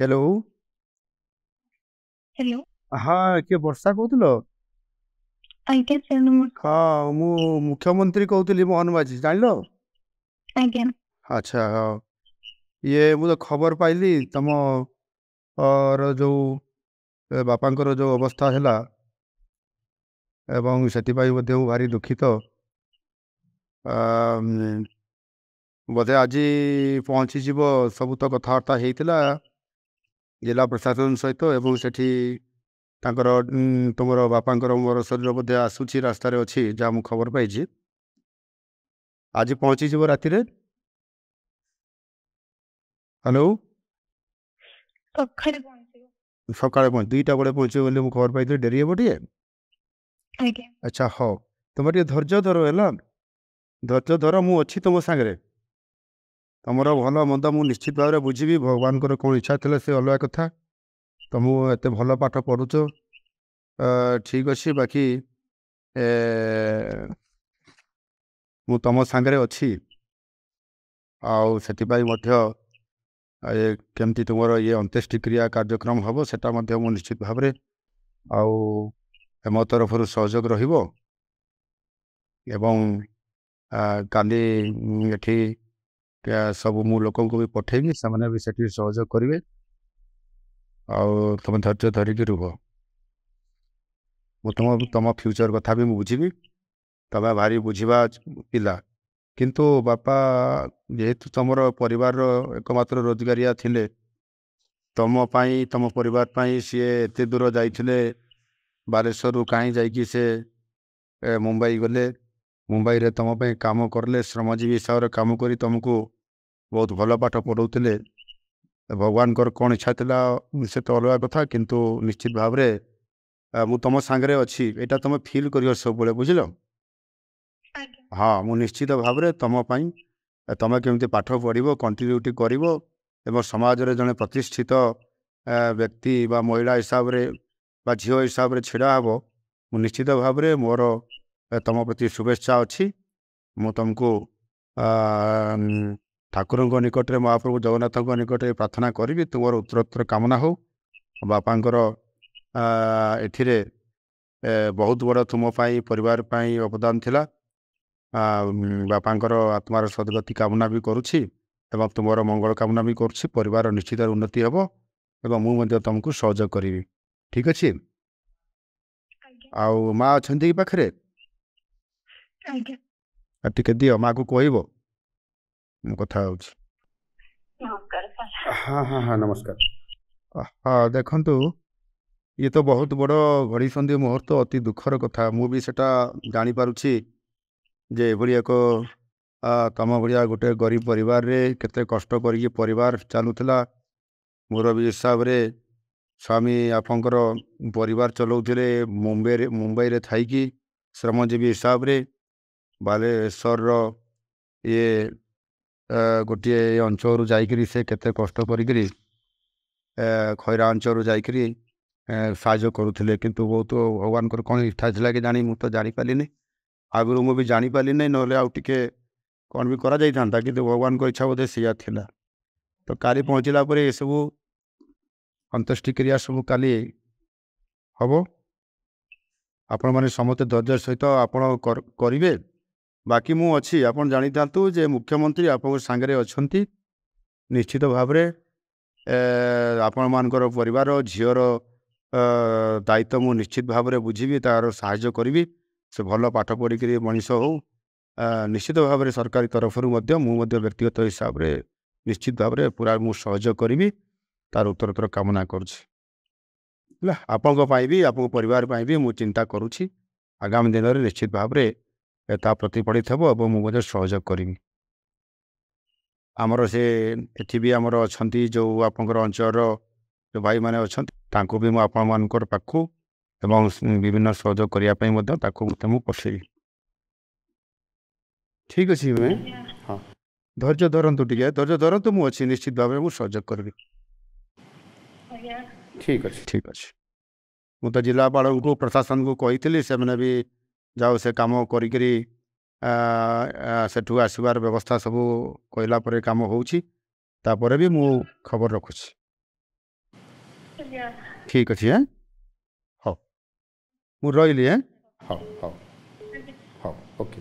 Hello. Hello. हाँ किए वर्षा कहूल? आज्ञा सार नमस्कार। हाँ मु मुख्यमंत्री कहूली मोहन माझी जान। आज्ञा। अच्छा हाँ ये मुझे खबर पाइली तम और जो बापांकर जो अवस्था है एवं से भारी दुखित। बोधे आज पहुँची सब तो कथबार्ता होता जिला प्रशासन सहित एवं सेठी तांकर तुमर बापांकर मोर शरीर बोधे आसूची रास्तार अच्छी जहाँ मुझे खबर पाई आज पहुँची राति। हेलो। सकाळे पहुंचे। सकाଳେ पहुँच 2टा बेले पहुँचे बोली मुझे खबर पाई डेरी हे टे। आज्ञा। अच्छा हाँ तुम टे धैर्य धर है धैर्य धर मु अच्छी तुम सागर तुमर भल मंद मु निश्चित भाव में बुझी भगवान कौन इच्छा थे से अलग कथा तुम एत भल पाठ पढ़ुच ठीक अच्छे बाकी मु तुम सागर अच्छी आउ से केमती तुम ये अंत्येष्टि क्रिया कार्यक्रम हम सेटा मु निश्चित भाव में आउ मो तरफ सहयोग रहिबो एवं काली एठी सब मु लोक भी पठेबी से भी सेठी सहयोग करेंगे आउ तुम धैर्य धरिकी रुह मु तुम फ्यूचर कथा भी बुझी तब भारी बुझा पिला किंतु बापा जेहेतु तुम परिवार एकमात्र रोजगारिया थिले तुम पाई तुम परिवार पाई सी एते दूर जाइथिले बालेश्वर कहीं जाइकी से मुंबई गले मुंबई रे तुम पे काम करले श्रमजीवी हिसाब से काम करी तुमको बहुत भल पाठ पढ़ाऊे भगवान कौन इच्छा था से तो अलग कथा किंतु निश्चित भाव में मु तुम सांगे अच्छी यहाँ तुम फिल कर सब बड़े बुझल। आज्ञा। हाँ मु निश्चित भाव में तुम तुम केमती पाठ पढ़ो कंटिन्यूटी कर समाज रे जड़े प्रतिष्ठित व्यक्ति बा महिला हिसाब से बा झील हिसाब से छिड़ा हे मु निश्चित भाव में मोर तुम प्रति शुभेच्छा अच्छी मु तुमको ठाकुर निकट में महाप्रभु जगन्नाथ निकट में प्रार्थना करी तुम उत्तरोत्तर कामना हो बापांकर एथिरे बहुत बड़ तुम परिवार पाई अवदान थिला बापांकर आत्मार सद्गति कामना भी करुछि एवं तुमर मंगल कामना भी करुछि परिवार निश्चित उन्नति हेब एवं मु तुमको सहयोग करी ठीक अच्छे। आज्ञा। आउ माँ अच्छा कि पाखे आज्ञा। टिके दियो माँ को कहब मु कथा नमस्कार सर। हाँ हाँ हाँ नमस्कार। हाँ देखंतु ये तो बहुत बड़ घड़ी संधि मुहूर्त अति दुखर कथा मु भी सेटा जानी पारुछि जे एभली एक तम भाया गोटे गरीब परिवार रे केते कष्ट करी परिवार चलुला मोर भी हिसाब रे स्वामी आपंकर परिवार चलाउथिले मुंबई रे थाईकी श्रमजीवी हिसाब रे बालेश्वर ये गोटे अंचल जाइकरी से केते कष्ट करी खैरा अंचल जाइकरी साहाଯ୍य करुले किंतु बहुत भगवान कौन इच्छा था कि जानी मु तो जानी पाली आगुरी मु भी जानी पाली ना आउ टिके कौन भी करा जाई था कि भगवान को इच्छा बोधे सिया थिला तो काली पहुँचला पर ये सब अंत्येष्टि क्रिया सब काली हम आपण मैंने समस्त धैर्य सहित आपण करेंगे बाकी मु अच्छी आप जानी था जे मुख्यमंत्री आप सांगे अच्छा निश्चित भाव में आपण मानकर परिवार झीर दायित्व मु निश्चित भाव में बुझी तार साहाय्य करी से भल पाठ पढ़िक मनीष हो निश्चित भाव में सरकारी तरफ व्यक्तिगत हिसाब से निश्चित भाव में पूरा मु सहयोग करी तार उत्तरोत्तर कामना करुँच आपण भी आप परिवार भी मु चिंता करुँच आगामी दिन में निश्चित भाव में ता प्रतिफलित हे और मुझे सहयोग करी आमर से एठी भी आमर अच्छा जो आपंकर अंचल जो भाई मैंने अच्छा तांको भी मुझे पाखु एवं विभिन्न सहयोग करने पठेबी ठीक अच्छे मैं हाँ धैर्य धरतु टे धैर्य धरतु मुझे निश्चित भाव में सहयोग करी ठीक अच्छे मु तो जिलापाल को प्रशासन को कही से मैंने भी जाओ से कम करी सेठू आसबार व्यवस्था सब कहला कम हो भी मु खबर रखुची। ଆଜ୍ଞା ଠିକ୍ ଅଛି ହଉ ମୁଁ ରହିଲି ହଉ ହଉ ଆଜ୍ଞା ହଉ ଓକେ